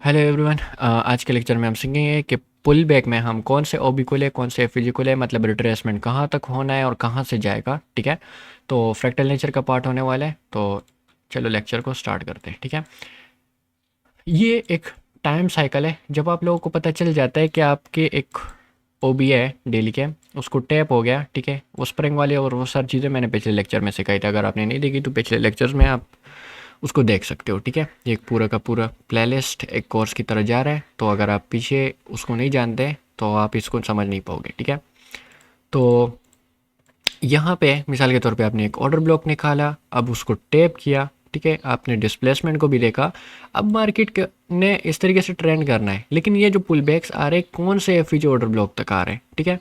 Hello everyone. आज के lecture में हम सीखेंगे कि पुल बैक में हम कौन से ओबी को ले, कौन से एफईजी को ले, मतलब रिट्रेसमेंट कहाँ तक होना है और कहाँ से जाएगा। ठीक है, तो फ्रैक्टल नेचर का पार्ट होने वाला है। तो चलो लेक्चर को स्टार्ट करते हैं। ठीक है, ये एक टाइम साइकिल है। जब आप लोगों को पता चल जाता है कि आपके एक ओबी है डेली के, उसको टैप हो गया। ठीक है, वो स्प्रिंग वाले और वो सारी चीज़ें मैंने पिछले लेक्चर में सिखाई थी। अगर आपने नहीं देखी तो पिछले लेक्चर्स में आप उसको देख सकते हो। ठीक है, ये एक पूरा का पूरा प्लेलिस्ट एक कोर्स की तरह जा रहा है। तो अगर आप पीछे उसको नहीं जानते तो आप इसको समझ नहीं पाओगे। ठीक है, तो यहाँ पे मिसाल के तौर पे आपने एक ऑर्डर ब्लॉक निकाला, अब उसको टैप किया। ठीक है, आपने डिस्प्लेसमेंट को भी देखा। अब मार्केट ने इस तरीके से ट्रेंड करना है, लेकिन ये जो पुल बैक्स आ रहे हैं कौन से एफईजी ऑर्डर ब्लॉक तक आ रहे हैं। ठीक है,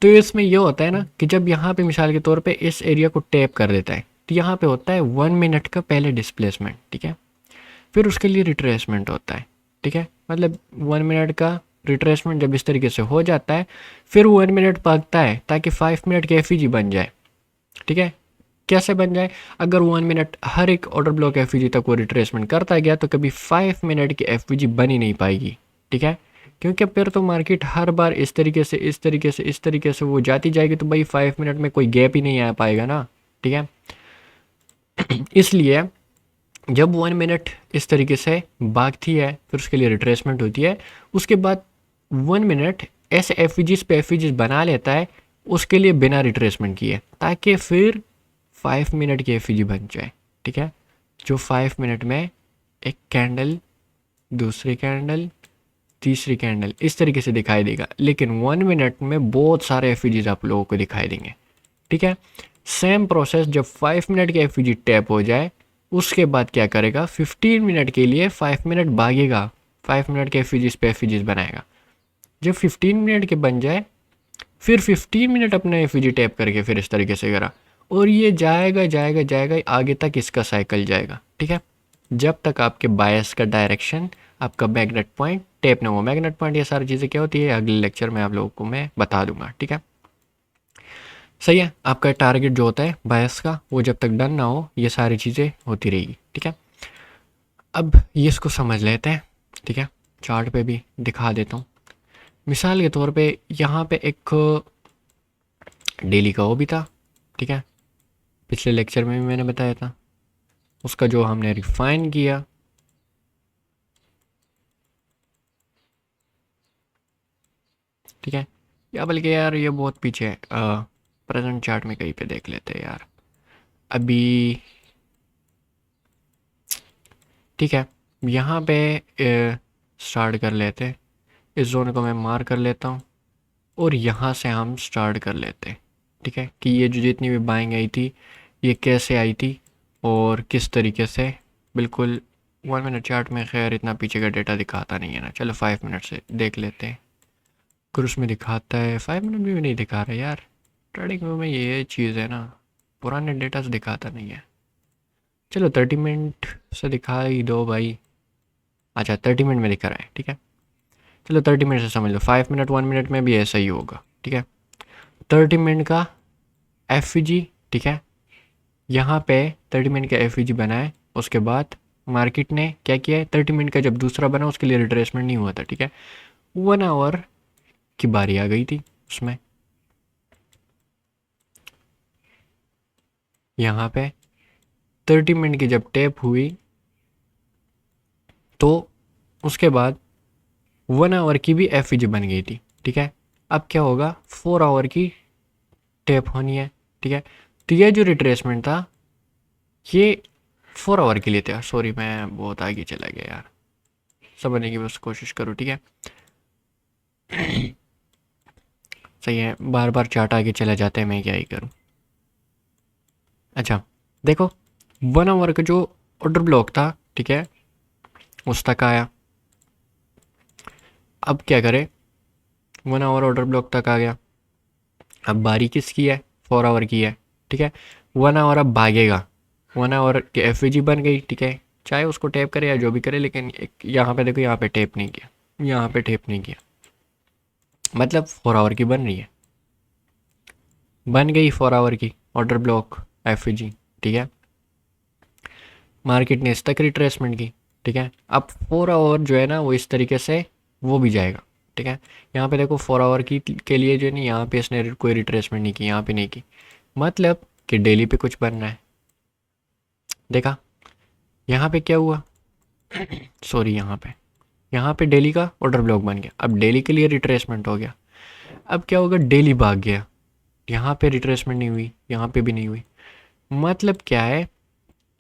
तो इसमें ये होता है ना कि जब यहाँ पे मिसाल के तौर पे इस एरिया को टैप कर देता है तो यहाँ पे होता है 1 मिनट का पहले डिस्प्लेसमेंट। ठीक है, फिर उसके लिए रिट्रेसमेंट होता है। ठीक है, मतलब 1 मिनट का रिट्रेसमेंट जब इस तरीके से हो जाता है फिर 1 मिनट भागता है ताकि 5 मिनट की एफईजी बन जाए। ठीक है, कैसे बन जाए? अगर 1 मिनट हर एक ऑर्डर ब्लॉक एफईजी तक वो रिट्रेसमेंट करता गया तो कभी 5 मिनट की एफईजी बन ही नहीं पाएगी। ठीक है, क्योंकि फिर तो मार्केट हर बार इस तरीके से इस तरीके से इस तरीके से वो जाती जाएगी, तो भाई 5 मिनट में कोई गैप ही नहीं आ पाएगा ना। ठीक है, इसलिए जब 1 मिनट इस तरीके से भागती है फिर उसके लिए रिट्रेसमेंट होती है। उसके बाद 1 मिनट ऐसे एफ बना लेता है उसके लिए बिना रिट्रेसमेंट किए, ताकि फिर 5 मिनट की एफ बन जाए। ठीक है, जो 5 मिनट में एक कैंडल, दूसरी कैंडल, तीसरी कैंडल इस तरीके से दिखाई देगा, लेकिन 1 मिनट में बहुत सारे एफ आप लोगों को दिखाई देंगे। ठीक है, सेम प्रोसेस जब 5 मिनट की एफ टैप हो जाए उसके बाद क्या करेगा, 15 मिनट के लिए 5 मिनट भागेगा, 5 मिनट के एफ बनाएगा। जब 15 मिनट के बन जाए फिर 15 मिनट अपने एफ टैप करके फिर इस तरीके से करा, और ये जाएगा जाएगा जाएगा आगे तक इसका साइकिल जाएगा। ठीक है, जब तक आपके बायस का डायरेक्शन, आपका मैग्नेट पॉइंट टैप ना हो। मैग्नेट पॉइंट ये सारी चीज़ें क्या होती है अगले लेक्चर में आप लोगों को मैं बता दूंगा। ठीक है, सही है। आपका टारगेट जो होता है बायस का वो जब तक डन ना हो ये सारी चीज़ें होती रहेगी। ठीक है, अब ये इसको समझ लेते हैं। ठीक है, चार्ट पे भी दिखा देता हूँ। मिसाल के तौर पे यहाँ पे एक डेली का वो भी था। ठीक है, पिछले लेक्चर में भी मैंने बताया था, उसका जो हमने रिफाइन किया। ठीक है, या बल्कि यार ये बहुत पीछे है, प्रेजेंट चार्ट में कहीं पे देख लेते हैं यार अभी। ठीक है, यहाँ पे स्टार्ट कर लेते हैं। इस जोन को मैं मार कर लेता हूँ और यहाँ से हम स्टार्ट कर लेते हैं। ठीक है, कि ये जो जितनी भी बाइंग आई थी ये कैसे आई थी और किस तरीके से। बिल्कुल 1 मिनट चार्ट में खैर इतना पीछे का डेटा दिखाता नहीं है ना। चलो 5 मिनट से देख लेते हैं। अगर उसमें दिखाता है 5 मिनट में भी नहीं दिखा रहा यार। ट्रेडिंग व्यू में ये चीज़ है ना, पुराने डेटा से दिखाता नहीं है। चलो 30 मिनट से दिखा ही दो भाई। अच्छा 30 मिनट में दिखा रहा है। ठीक है, चलो 30 मिनट से समझ लो। 5 मिनट 1 मिनट में भी ऐसा ही होगा। ठीक है, 30 मिनट का एफ। ठीक है, यहाँ पे 30 मिनट का एफ बना है। उसके बाद मार्केट ने क्या किया है, 30 मिनट का जब दूसरा बना उसके लिए रिट्रेसमेंट नहीं हुआ था। ठीक है, 1 आवर की बारी आ गई थी उसमें। यहाँ पे 30 मिनट की जब टैप हुई तो उसके बाद 1 आवर की भी एफ बन गई थी। ठीक है, अब क्या होगा, 4 आवर की टैप होनी है। ठीक है, तो ये जो रिट्रेसमेंट था ये 4 आवर के लिए था। सॉरी मैं बहुत आगे चला गया यार, समझने की बस कोशिश करो। ठीक है, सही है, बार बार चार्ट आगे चला जाता है, मैं क्या ही करूँ। अच्छा देखो, 1 आवर का जो ऑर्डर ब्लॉक था, ठीक है, उस तक आया। अब क्या करें, 1 आवर ऑर्डर ब्लॉक तक आ गया। अब बारी किसकी है, 4 आवर की है। ठीक है, 1 आवर अब भागेगा। 1 आवर की एफ बन गई। ठीक है, चाहे उसको टैप करे या जो भी करे, लेकिन एक यहाँ पे देखो, यहाँ पे टैप नहीं किया, यहाँ पे टैप नहीं किया, मतलब 4 आवर की बन रही है। बन गई 4 आवर की ऑर्डर ब्लॉक एफ। ठीक है, मार्केट ने इस तक रिट्रेसमेंट की। ठीक है। अब 4 आवर जो है ना वो इस तरीके से वो भी जाएगा। ठीक है, यहाँ पे देखो 4 आवर की के लिए जो है नहीं, यहाँ पे इसने कोई रिट्रेसमेंट नहीं की, यहाँ पे नहीं की, मतलब कि डेली पे कुछ बनना है। देखा यहाँ पे क्या हुआ, सॉरी यहाँ पे डेली का ऑर्डर ब्लॉक बन गया। अब डेली के लिए रिट्रेसमेंट हो गया। अब क्या होगा, डेली भाग गया, यहाँ पे रिट्रेसमेंट नहीं हुई, यहाँ पे भी नहीं हुई। मतलब क्या है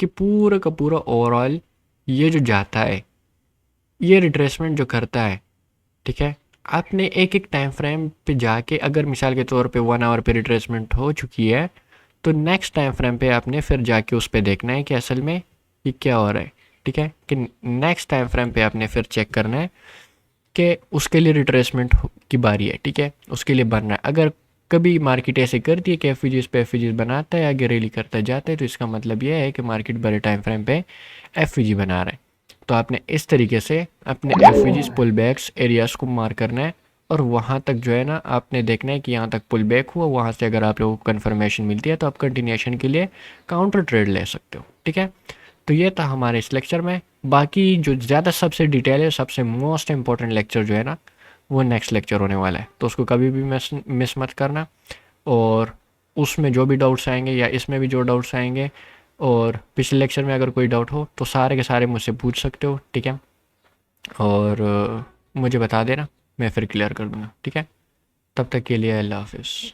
कि पूरा का पूरा ओवरऑल ये जो जाता है, ये रिट्रेसमेंट जो करता है, ठीक है, आपने एक एक टाइम फ्रेम पे जाके अगर मिसाल के तौर पे 1 आवर पे रिट्रेसमेंट हो चुकी है, तो नेक्स्ट टाइम फ्रेम पे आपने फिर जाके उस पे देखना है कि असल में ये क्या हो रहा है। ठीक है, कि नेक्स्ट टाइम फ्रेम पे आपने फिर चेक करना है कि उसके लिए रिट्रेसमेंट की बारी है। ठीक है, उसके लिए बनना है। अगर कभी मार्केट ऐसे करती है कि एफ पे एफ बनाता है, आगे रैली करता जाता है, तो इसका मतलब यह है कि मार्केट बड़े टाइम फ्रेम पे एफ बना रहा है। तो आपने इस तरीके से अपने एफ पुल बैक्स एरियाज को मार करना है, और वहाँ तक जो है ना आपने देखना है कि यहाँ तक पुल बैक हुआ, वहाँ से अगर आप लोगों को कन्फर्मेशन मिलती है तो आप कंटिन्यूएशन के लिए काउंटर ट्रेड ले सकते हो। ठीक है, तो ये था हमारे इस लेक्चर में। बाकी जो ज़्यादा सबसे डिटेल है, सबसे मोस्ट इम्पॉर्टेंट लेक्चर जो है ना, वो नेक्स्ट लेक्चर होने वाला है, तो उसको कभी भी मिस मत करना। और उसमें जो भी डाउट्स आएंगे या इसमें भी जो डाउट्स आएंगे, और पिछले लेक्चर में अगर कोई डाउट हो तो सारे के सारे मुझसे पूछ सकते हो। ठीक है, और मुझे बता देना, मैं फिर क्लियर कर दूँगा। ठीक है, तब तक के लिए अल्लाह हाफ़िज़।